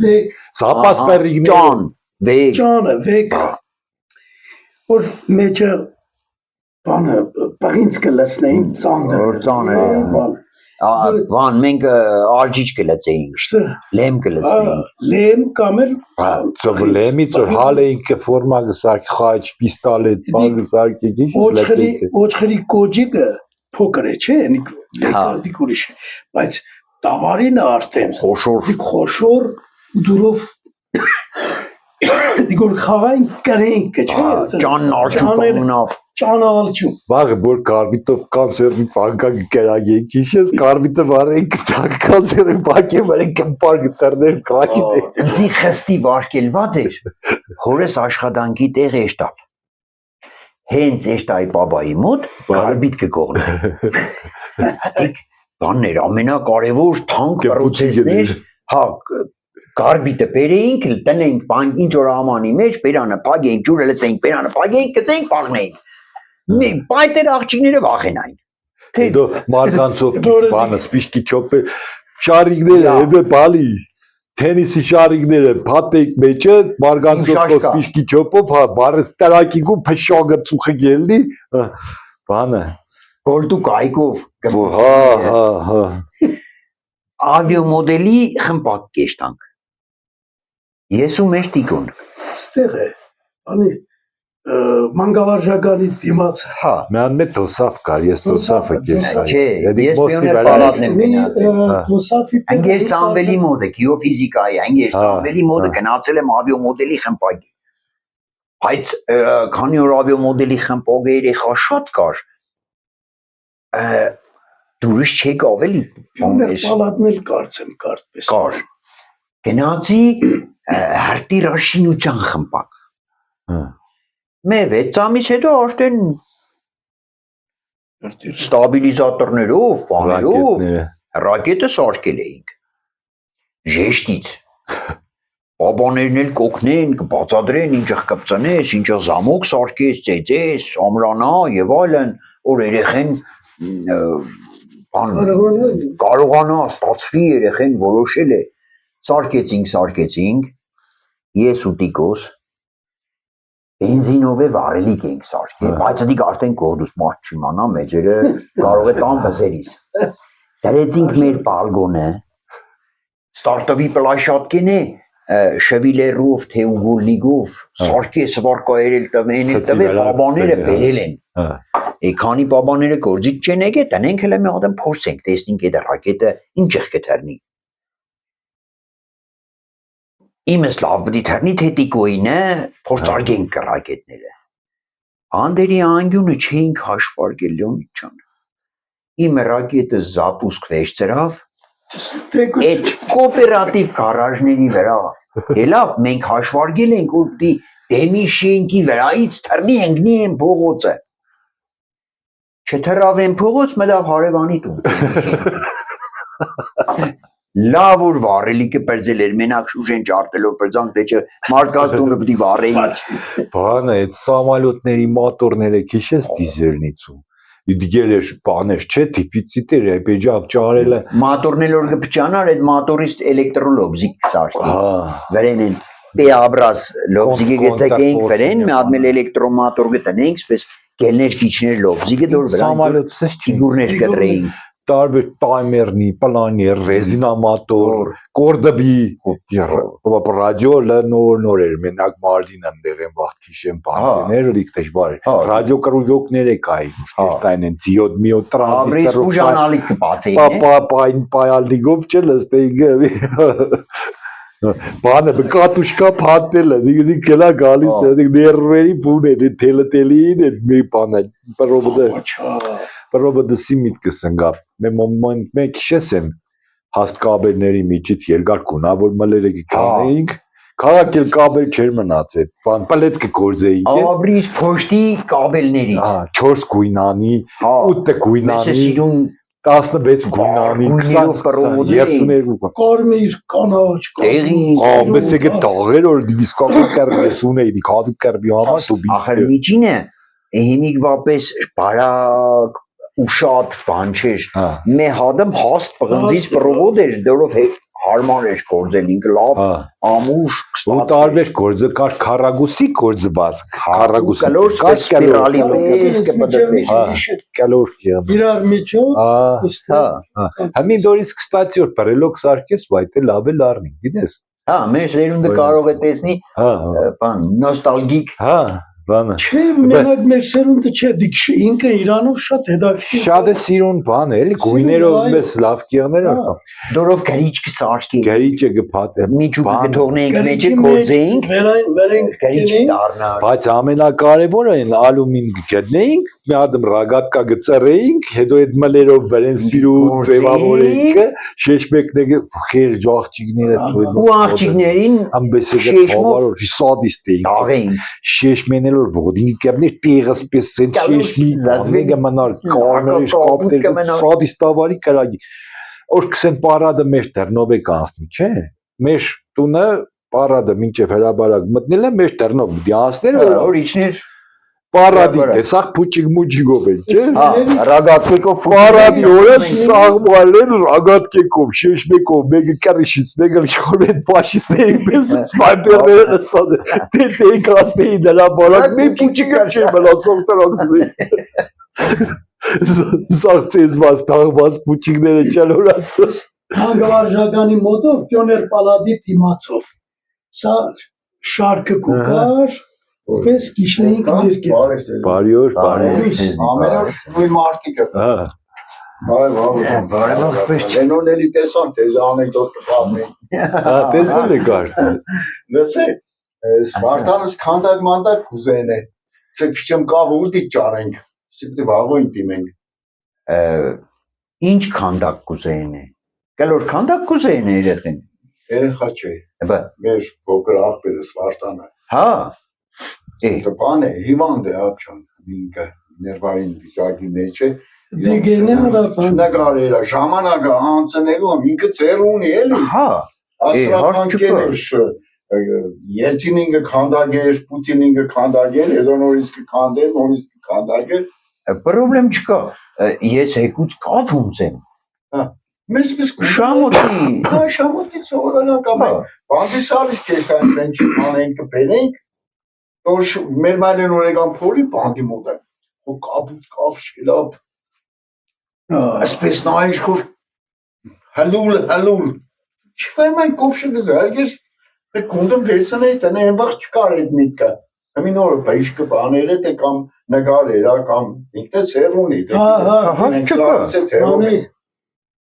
Vek. Zapas perigni. Can, vek. Canı vek. Or meçe bana parinske lesneyin Որ ծանր Վան մենք ալջիչ կլծեինք, İşte լեմ կլծեինք։ lem kamer. Ծովլեմից որ հալեինք ֆորմա գսարք խաչ պիստոլետ բան գսարք եկի Oçxeri kocike փոքր է, չէ, դիկ ուրիշ է, բայց տավարինը արդեն Խոշոր խոշոր դուրով դիգոր խաղային կրենք, չէ, Ճանն արջու կամունավ ճանալչու։ Վաղը որ կարբիտով կանսերվի բանկակի կերագեինք իշես կարբիտը վարենք կանսերվի բանկի վարենք կմպար գտարներ կրակիներ Ձի խստի վարկելված էր, հորես աշխատանքի տեղ էշտապ Հենց էշտայի պաբայի մոտ կարբիտ կկողներ Հատիկ բաններ ամենակարևոր թանկ պրոցեսներ Հա Կարբիտը բերեինք, տնեինք բանկին ճոր ամանի մեջ, բերանը պագեինք, ջուրը լծեինք, բերանը պագեինք, կծեինք, պաղնեինք Պայտեր աղջիները վախենային Հետո մարկանցով կից բանը սպիշկի չոպը շարիգները հետո բալի Թենիսի շարիգները փաթեիք մեջը մարկանցով սպիշկի չոպով հա բարես տարակիգու փշագը ծուխը գելնի բանը Գորդու կայքով հա Ավիոմոդելի խմպակ կեշտանք Ես ու մեր տիկոն Ստեղ է, անի մանգավարժականի դիմաց Հա Միան մետ թոսավ կար, ես թոսավը կերսա Չէ, ես պիոներ պալատն եմ գնացել Մոսաֆի Անգեր Սամվելի մոդը, գիոֆիզիկայի, անգեր Սամվելի մոդը գնացել եմ ավիոմոդելի խմպակի Բայց քանի որ ավիոմոդելի խմպակը երեխա շատ կար Դուրս չեք ավելի Պիոներ պալատն էլ կարծեմ կարդպես Կար Գնացի հարտի ռաշինության խմպակ Մեր 6 ամիս հետո արդեն ստաբիլիզատորներով, բաներով ռակետը սարքել էինք Ժեշտից Բաբաներն էլ կօգնեն, կբացատրեն ինչը կպծնես, ինչը զամոք սարքես, ծեծես, ամրանա եւ այլն, որ երեխեն կարողանա ստացվի երեխեն որոշել է Սարքեցինք, ես ու տիկոս Բենզինով է վարելիք էինք սարքել, բայց դիք արդեն կողդուս մարդ չիմանա մեջերը կարող է տան բզերիս Դրեցինք մեր պալգոնը, ստարտովի պլաշատկեն է, շվիլերով, թեուվոլնիգով, սարքի է սվարկայերել տվեն էլ տվե, պաբաները բերել են Քանի պաբաները գործիք չեն եկե, տնենք հել մի ադեմ փորձենք, տեսնենք էդ ռակետը ինչ կթեռնի Իմս լավ բդի թեռնի թե տիկոյինը փորձարգենք ռակետները Անդերի անգյունը չէինք հաշվարկել Լեոնիդ ջան Իմը ռակետը զապուսկ վեճ ծրավ Այդ կոոպերատիվ գարաժների վրա Լավ մենք հաշվարկել ենք որ դեմի շենքի վրայից թռնի ընկնի են փողոցը Չթռավ են փողոց մտավ հարևանի տուն Լավ որ վառելիքը պերձել էր մենակ շուժեն ճարտելով պերձանք թե չէ մարդկաց տունը պիտի վառեին Բանը այդ սամալյոտների մոտորները քիշես դիզելնիցու Դիգել էր բանես չէ դիֆիցիտ էր այբեջակ ճարելը Մոտորնել որ կփճանար այդ մոտորից էլեկտրոլոբզիկ կսարքի Վրեն են Պեաբրաս լոբզիկը գեցեինք վրեն մի հատ մել էլեկտրոմոտոր գտնենք սպես գելներ քիչներ լոբզիկը դոր վրան ֆիգուրներ կտրեին Տարբեր տայմերնի, պլաներ, ռեզինամատոր, կորդբի, ռադիո նոր էր, մենակ մարդին ընդեղ են վաղթիշ են բանտեներ, լիք դժվար էր, ռադիո կրուժոկներ է կային, ուշտերտայն են, ձիոդ միոդ տրանզիստերով, ուժանալիք կպացեին, պայալիգով չել ստեիգը, բանը բկատուշկա պատել է, դիգ կելա գալիս է, ներվերի բուն է, թելը-թելին է, մի բանը, Պրովոդը սիմիտ կսնգապ, մենք քիշես եմ հաստ կաբելների միջից երկար կունավոր մլերը կկանեինք, քաղաք էլ կաբել չեր մնաց էդ, բան պլետ կգործեինք է Աբրիս փոշտի կաբելներից 4 գույնանի, 8 գույնանի, 16 գույնանի, 20, 32 Կարմիր, կանաչ, Ամես եկե տաղեր որ դիսկական կերպես ունեի, քավի կերպի համար Ախր միջինը, հիմիկվապես բարակ ու շատ բան չէր։ Հա։ Մե հադամ հաստ պղնձից պրովոդ էր, դորով հարմար էր գործել ինքը լավ Հա։ ամուր Ու տարբեր գործը կար քարագուսի գործը բաց քարագուսի կլոր սպիրալի պես կպդվի։ կալոր կիամ Իրար միջով Հա։ Համին դորից կստացի որ բարելոք սարքես վայտե լավ է լարնի գիտես Հա, մեր զերունդը կարող է տեսնի հա բան նոստալգիկ հա բանը չէ մենակ մեր սերունդը չէ դիք ինքը Իրանով շատ հետաքրքիր շատ է սիրուն բան է էլի գույներով մեզ լավ կիղներ դորով գարիճ կսարքի գարիճը գփաթ միջուկը կթողնեինք մեջը կորձեինք վերենք գարիճ դառնար բայց ամենակարևորը այն ալումին գտնեինք մի հատ ռագատկա գծրեինք հետո այդ մլերով վրեն սիրուն ձևավորենք շեշմեկները խեղ աղջիկները ու աղջիկներին ամբեսեգը բավարար սադիստ էինք դաղեինք շեշմենել որ vodingi կապներ տեղս պես սեն շեշմի զազվեգը մնալ կարներիշ կապտեր սադիստավարի կրագի որ կսեն պարադը մեր դեռնով է կանցնի չէ մեր տունը պարադը մինչև հրաբարակ մտնել է մեր դեռնով դիանսներ որ իջներ պարադի տեսախ փուճիկ մուջիգով է չէ հա ռագատկեկով պարադի օրը սաղմալեն ռագատկեկով շեշմեկով մեկը կարիշից մեկը շորեն ֆաշիստերի պես սնայպերները նստած դե կաստեի դրա բարակ մի փուճիկը չէ մնացող տրոքսի զարծեզված թաղված փուճիկները չլորացած հանգավարժականի մոտով պիոներ պալադի դիմացով սա շարքը կուկար պես գիշնեինք ներկել բարյոր ամենօր նույն մարտիկը հա բարեբախ պես Lennon էլի տեսան թե անեկդոտ կպատմի հա տեսել եք արդեն լսե Սպարտանս քանդակ մանդակ կուզեն է չէ քիչեմ կավ ուտի ճարենք սիպտի վաղոյն դիմենք ինչ քանդակ կուզեին է կլոր քանդակ կուզեին է երեխին երեխա չէ բա մեր փոքր աղբերը Սպարտանը հա դա բան է հիվանդ է ապչան ինքը ներվային վիճակի մեջ է դիգենը հրապան նկարել ժամանակը անցնելու ինքը ծեր ունի էլի հա աստրախանքերս Ելցինինգը քանդագեր Պուտինինգը քանդագեր հետո նորից կքանդեն նորից կքանդագեր պրոբլեմ չկա ես եկուց կավ ունցեմ մեզ շամոտի հա շամոտի սովորական կամ բանդիսալիս կեստան տենց անենք կբերենք որ մեր մայրեն օրեգան փոլի բանդի մոտ է ու կապ շլապ այսպես նայиш խոր հալուլ չվայ մայն կովշը գզարգես կունդում վերցնե տնե այնվաղ չկար այդ միտքը Ամին օրը բաիշկը բաները թե կամ նկարերա կամ ինքնը ծեր ունի հա չկա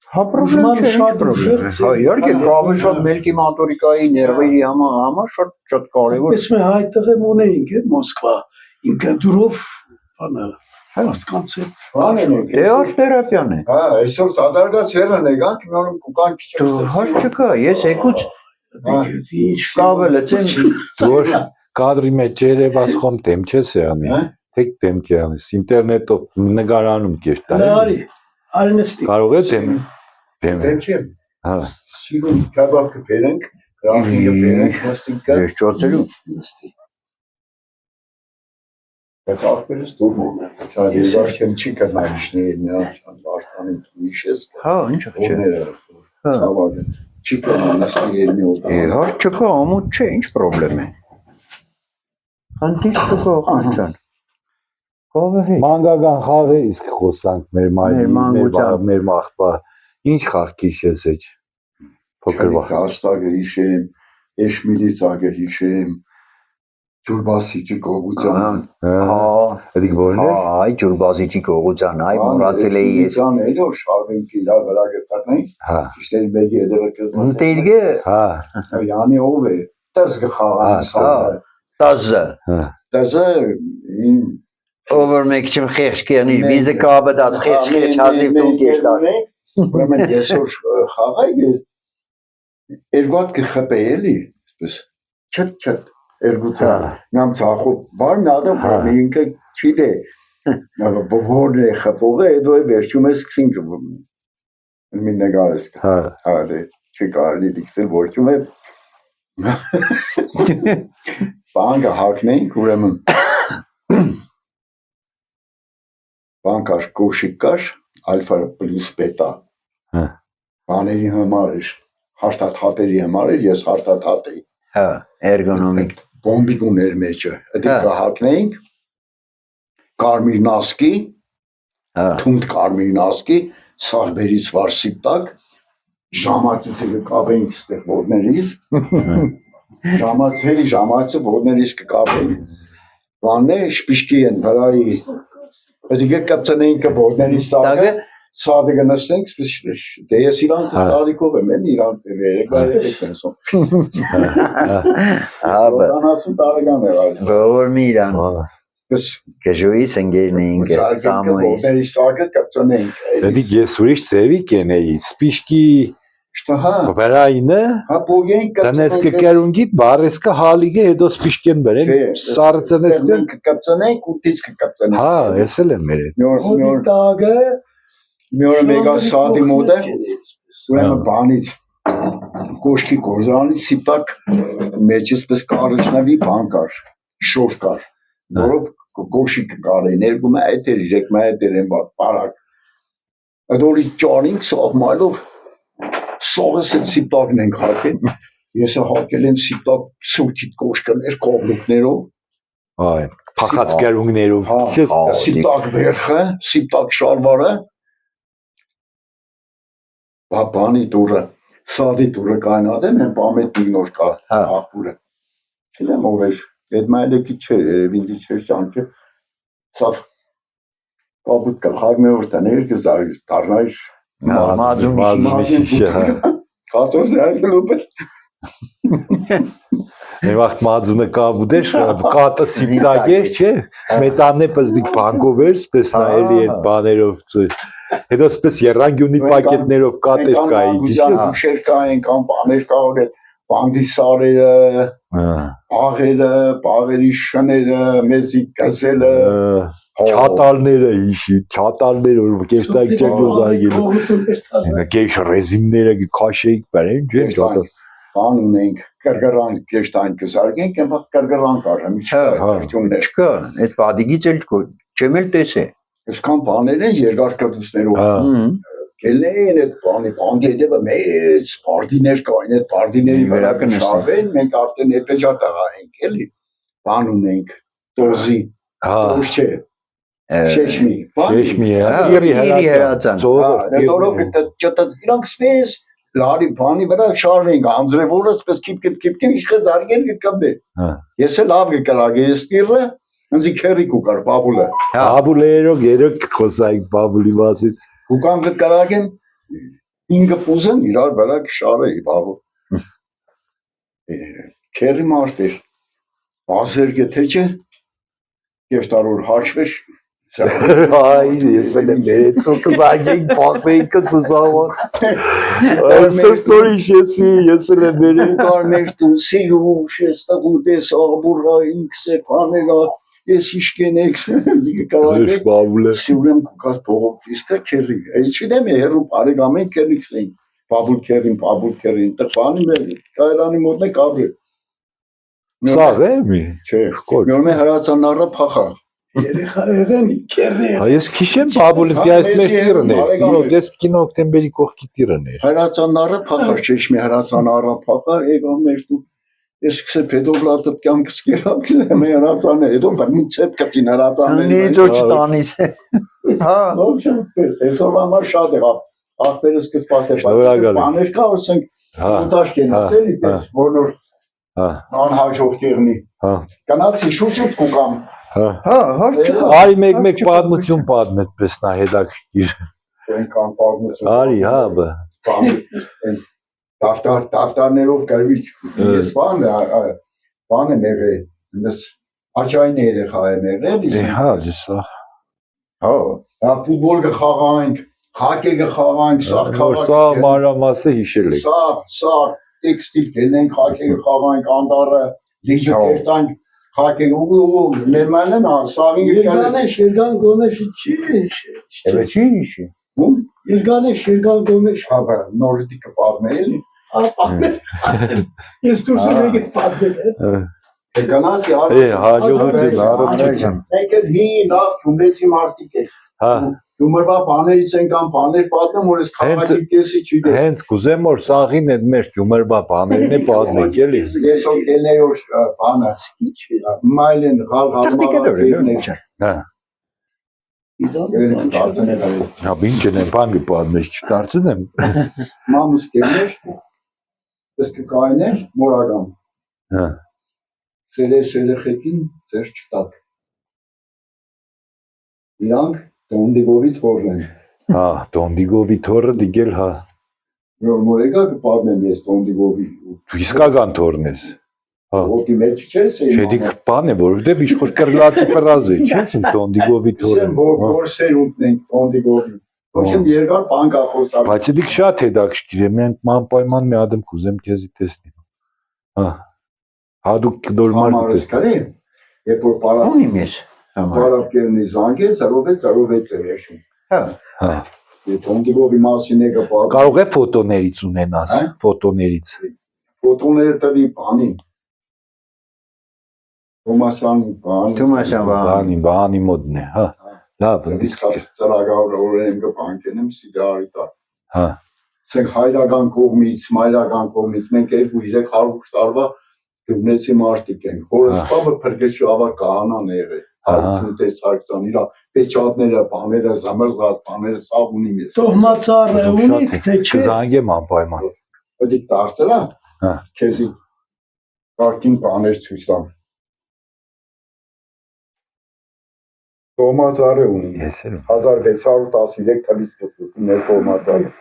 Հա պրոբլեմ չէ, ինչ պրոբլեմ։ Հա իհարկե կավը շատ մելքի մատորիկայի ներվերի համար շատ կարևոր։ Պես մե հայտեղ եմ ունեինք է Մոսկվա ինքը դուրով բանը մարդկանց հետ Դեոր թերապիան է։ Հա այսօր դադարգած հերն եկանք միանում կուկան քիչ Հա չկա, ես եկուց կավը լցեմ որ կադրի մեջ երևաս խոմ դեմ չես անի թեք դեմ կյանես ինտերնետով նկարանում կեշտա Լարի արնստի կարող է դեմ Դեմչեմ հա սիրուն կաբակ կբերենք գրաֆի կբերենք ոստիկը ես ճոցելու նստի Այդ աղբերս դուրում է շատ եզար չեմ չի կնայիշների նրան բարդանին թույշես Հա ինչ չէ ցավալը չի կնայիշների երնի օտա Իհար չկա ամոթ չէ ինչ պրոբլեմ է Խնդիր չկա ախջան Կավը հետ մանգական խաղեր իսկ խոսանք մեր մեր մախբա ինչ խաղ քիշես էջ փոքր վախ աստագը հիշեմ էշմիլիցագը հիշեմ ջուրբասիջի կողության Հա էդիկ բոլներ այ ջուրբասիջի կողության այ մոռացել էի ես Ան էլո շարվենքի լավ վրա գտնեին Հա ճիշտ է մեգի դերը կզնա Ընտերգը հա Յանի ով է տես գխաղան տազը տեսը Over մեկ չեմ խեղճ կերնի վիզը կաբը դաց խեղճ հազիվ դու կեշտար Ուրեմն այսօր խաղայք ես երկու հատ կխփե էլի այսպես չտ երկու ցա նամ ցախով բար նադամ ինքը չի դե բողորն է խփողը հետո է վերջում է սկսինք մի նկարես հա դե չի կարելի դիքսել որչում է բանկը հակնենք ուրեմն բան կար, կոշիկ կար, ալֆա պլյուս բետա։ Հա։ Բաների համար էր, հարտաթաթերի համար էր, ես հարտաթաթ էի։ Հա, էրգոնոմիկ։ Բոմբիկ ուներ մեջը, դա Հա։ կհակնեինք, կարմիր նասկի, Հա, թունդ կարմիր նասկի, սաղբերից վարսի տակ, ժամացուցը կապեինք ստեղ ոտներից, ժամացը ոտներից կկապեինք, բանն է, շպիշկի են վրայի, Ըդիգը կապցնեինք ոտների սաղը, սաղը գնստենք, դե ես իրանց ստարիքով եմ, են իրանց երեկվա եք նեսում։ Սոտանասում տարեկան է այս։ Բավոր մի իրան, կժույս ընգերն էինք, սամոյիս։ Ոտների սաղը կապցնեինք։ Դի ես ուրիշ ծևի կենեի, սպիշկի Շտահա, վրայինը, հա պոգենք տնեսկը կերունգիտ, բարեսկը հալիգը հետո սպիշկեն բերեն, սարը ծնեսկը, կկապցնենք, ուտից կկապցնենք։ հա, ես էլ եմ մեր հետ։ Տագը մի օր մեգա սադի մոտ է, ուրեմն բանից, կոշկի կորզանից սիպտակ մեջից պես կարիչնավի բան կար, շոր կար, որով կոշիկ կար է, ներգում է այդ էր, իրեք մա այդ էր են բարակ։ Այդ օրից ճարինք սաղմայլով, սողս այդ սիպտակն ենք հարկեն, ես հարկել եմ սիպտակ սուրքիտ կոշկներ, կողլուկներով, Այ, փախած կերունգներով, սիպտակ վերխը, սիպտակ շալվարը, բանի տուրը, սադի տուրը կայնած եմ, են պամետ մի նոր կա աղբուրը, չնեմ ով էր, այդ մայլեկի չէր, երևինձի չէր ճանքը, սավ, կաբուտ կա, խագ մի որ տներ կզարնայր, մազումի շիշը, հա։ կատոս արգելով էր, Մեր վաղտ մազունը կաբուտ էր, կատը սիպտակ էր, չէ, սմետանն է պզդիկ բանկով էր, սպես նայելի այդ բաներով ծույր, հետո սպես երանգյունի պակետներով կատեր կայի, ուշեր կային, կամ բաներ կաղոր է, բանդի սարերը, պաղերի շները, մեզի կզելը, չատալները հիշի, չատալները, որ կեշտայք չեք ոզարգելու, կեշ ռեզինները կաշեիք բերեն, չէ, չատալ։ Բան ունենք, կրգրան կեշտային կզարգենք, եմ վաղ կրգրան կարեմ, չկրճուններ։ Չկա, այդ բադիգից էլ չեմ էլ տեսե։ Եսքան բաներ են երկար կտուսներով, կելնեին այդ բանդի հետևը մեծ պարդիներ կային, այդ պարդիների վրա կնշարվեն, մենք արդեն էպեջատ աղա ենք, էլի, բան ունենք, տոզի, տոզ չէ, շեշմի, Շեշմի է, իրի հրացան, նետորով իրանք սպես, լարի բանի վրա շարվենք, ամձրևորը սպես կիպ իշխը զարգեն կկմբե, ես էլ լավ կկրագ ես տիրը, ընձի քերիկ ու կար, բաբուլը, բաբուլերով երոք խոսայք բաբուլի մասին, հուկան կկրագ եմ, ինգը պուզեն իրար վրա կշարը բաբուլ, քերի մարդ էր, բազեր գեթե չէ, կեշտարոր հաշվեր, Այ, ես էլ եմ ներեցոք զարգենք պաղվեինք սուսավան, այսս նոր իշեցի, ես էլ եմ ներեն, կար մեր տուսի ուշ, ես տղուտես աղբուրա ինքս է պաներա, ես իշկեն էքս, զիկարագ է, սյուրեմ կուկաս պողով վիսկը կերի, այս չիդեմ է հերու պարեգ ամեն կերիքս էին, պաբուլ կերին, տղվանի մեր, կայրանի մոտնե կաբրի, սաղ է մի, չէ, միորմ է հրացանարը պախա, երեխա եղեն կերնի Ես քիշեմ բաբուլի այս մեր տիրն էր, ես կինո օկտեմբերի կողքի տիրն էր, հրացանարը պախար, չեշմի հրացանարը պախար, եղան մեր տու, ես կսե պեդոբլատը կյանքս կերավ, մե հրացան է, հետո վրմին ծետ կտին հրացան է, Նիջո չտանիս է, հա, այսօր համար շատ է, աղբերս կսպաս է, բաներ կա, որսենք, ուտաշ կենաս էլի տես, որ նոր անհաջով կեղնի, կանացի շուրջուտ կուկամ, Արի մեկ պատմություն պատմետ պես նա հետաքրքիր, արի հա բը, դավտարներով գրվիչ, ես բան է մեղել, աճային երեխա է մեղել, հա ջսա, ֆուտբոլ կխաղանք, խակե կխաղանք, սա մանրամասը հիշել եք, սա տեքստիլ կենենք, խակե կխաղանք, անդարը, լիջը կերտանք, խակե ու ներմանը սաղին Երգան գոնեշի չի Երգանը շերգան գոնեշ նորդի կպատմել ես դուրս եմ եկել պատմել Կանացի հաջողություն, առողջություն, մենք էլ հին լավ գյումրեցի մարդիկ ենք Հա, Յումորվա բաներից են կամ բաներ պատմում, որ ես քաղաքի կեսի չի դե։ հենց կուզեմ որ սաղին այդ մեր գյումերբա բաներն է պատմեք էլի։ Ես որ կենեի որ բանը մայլեն հալ Տղտիկներ չէ։ Հա, հալ հա ինչ են բան կպատմես չդարձնեմ։ մամուս կեներ, ես կկայներ մորագամ, Հա, սերեխեքին ձեր չտակ։ Իրանք տոնդիգովի թորն են։ հա, Տոնդիգովի թորը դիգել հա։ Որ մորեգա կպատմեմ ես տոնդիգովի։ Դու իսկական թորն ես։ Հա, Ոտի մեջ չես էի։ չէ դիք բան է որովհետև իշխոր կրլատի ֆրազ է, չես իմ Տոնդիգովի թորը։ Սեմ որ սերունդն են տոնդիգովի։ Ոչմ երկար բան կա խոսալ։ Բայց դիք շատ հետաքրքիր է, մենք մանպայման մի ադմ կուզեմ քեզի տեսնի։ Հա։ Հա դու դորմար Համարս կարի, երբ որ պարապ Ունիմ ես։ Համար։ պարապկերնի զանգե, 0606 է եշում։ Հա։ Հա։ Եվ տոնդիգովի մասին եկը պատմ։ Կարող է ֆոտոներից ունենաս, Հա? ֆոտոներից։ Ֆոտոները տվի բանի։ Թոմասյանի բան։ Թումասյան Բանի մոդն է, հա։ Լավ, Իսկ ծրագավորորեն կբանկենեմ սիդարի տակ։ հա։ Սենք հայրական կողմից, մայրական կողմից, մենք 2-300 տարվա գտնեցի մարդիկ ենք։ Հորս պապը փրկեց շավար կահանան է եղել։ Հարցնտես Սարգսյան իրա պեչատները, բաները, զամրզած բաները սավ ունիմ ես։ Տոհմածառը ունիք թե չէ։ Կզանգեմ անպայման։ Դիք դարձելա։ Հա։ Քեզի կարգին բաներ ցույց տամ։ Տոհմածառը ունի։ Ես էլ 1613 թվականից սկսվում է տոհմածառը։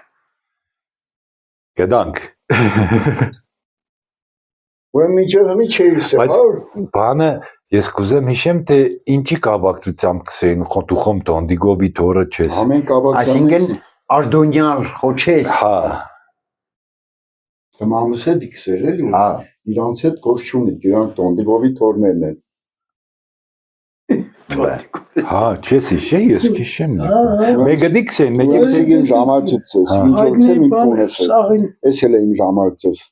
գդանք։ Ու միջի չէի Բայց սա։ բանը ես կուզեմ հիշեմ թե ինչի կապակցությամբ կսեին խոտուխոմ Տոնդիգովի թորը չես։ Ամեն կաբակցան։ Այսինքն արդոնյալ խոչես։ Հա, Մամուս է դիքսեր էլի։ Հա։ Իրանց հետ կոշ չունի, իրանք Տոնդիգովի թորներն են։ հա, չես հիշե, ես քիշեմ։ Հա, Մեկը դիքսեն, մեկը Ես իմ ժամացուցես, Հա։ ինչոցեմ իմ բան տունես։ սաղին Ես էլ եմ ժամացես։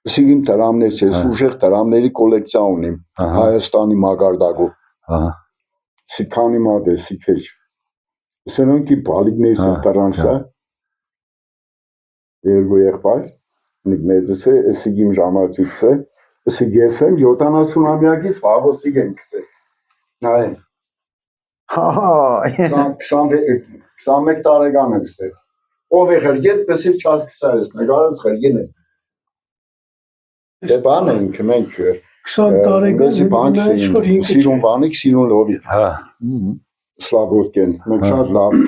Սիգիմ տրամներս ես, Հա։ ուժեղ տրամների կոլեկցիա ունիմ Ահա, Հայաստանի մագարտակով։ ահա, Սիքանի մադ է, սիքեջ։ Սրանքի բալիկներից Հա, տրանսա։ Երկու եղբայր, նիկ մեծս է, սիգիմ ժամացուցը, սիգ ես եմ 70-ամյակից վաղոսիկ են կսել։ Նայեն, Հա։ 21 տարեկան եմ ստեղ։ Ով է խրգետ, պսիլ չասկսար ես, նգարս խրգին է։ Դե բան ենք, մենք 20 տարեկան բանք որ սիրուն բանիկ, սիրուն լովի, հա, սլավոտք են, մենք Հա։ շատ լավ,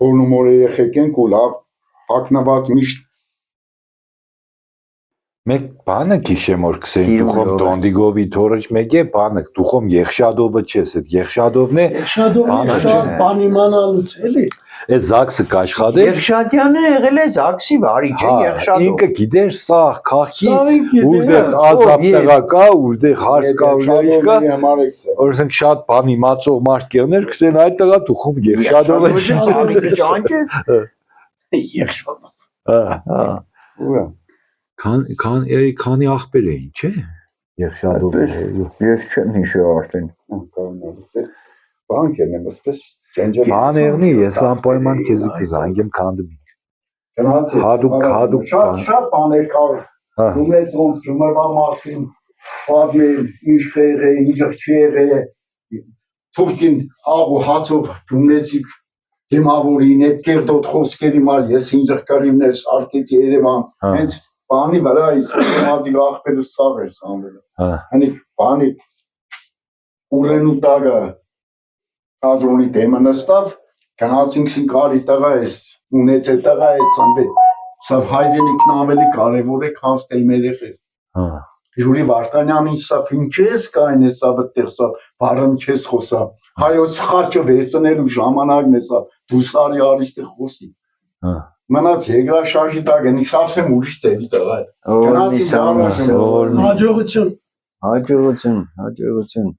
հորնումոր երեխեք ենք ու լավ, հակնված միշտ մեկ բանը քիշեմ որ կսեին Սիրուն դուխոմ լովը։ Տոնդիգովի թորը մեկ է բանը դուխոմ Եղշադովը չես, այդ Եղշադովն է, Շադովի Բանը շատ չէ։ բան իմանալուց էլի։ այս Զաքսը կաշխատե։ Եղշադյանը եղել է Զաքսի վարիչը Հա, Եղշադով։ ինքը գիտեր սա խախի Սաղին Ուրդեղ գիտե։ ազատ Ով, տեղա կա, ուրդեղ հարց կա, ուրիշ կա, համար եք սա։ որ ասենք շատ բան իմացող մարդ կերներ, կսեն այդ տեղա դուխով Եղշադովը։ Եղշադովը ճանճես։ Եղշան։ Հա, Հա։ Ուրա, քանի ախպեր էին, չէ։ Եղշադովը։ Ես չեմ հիշի արդեն։ կանոնալուց է, բանք են եմ, ասպես ճենջել։ Բաներնի ես անպայման քեզի կզանգեմ քանդմի։ Գնացի, Հադուկ շատ բաներ կա, Հա, Դումեց ոնց գմրվա մասին, պատմել, ինչ խեղ է, ինչ չեղ է, թուրքին աղ ու հացով դումեցիք դեմավորին, այդ կերտոտ խոսքերի մար, ես ինձ ղկարիմներ սարկեցի Երևան, Հա։ հենց բանի վրա իսկոմազի աղբերը սաղ էր սանվելը, հա, հնիկ բանի ուրենու տագը կադրոնի դեմը նստավ, գնացինք սին կարի տղա ես, ունեց է տղա է ծնվել, սավ հայրենիքն ավելի կարևոր է, քան ստեյմ երեխես, հա, Յուրի Վարդանյանին սավ ինչ ես կայն է սավ այդտեղ սավ բարըմ չես խոսա հայոց խաչը վեսնելու ժամանակն է սավ դու սարի արիստը խոսի հա։ մնաց երկրաշարժի տակ են իսավսեմ ուրիշ ծերի տղա է Օրնի սամասը։ Հաջողություն։ Հաջողություն, հաջողություն։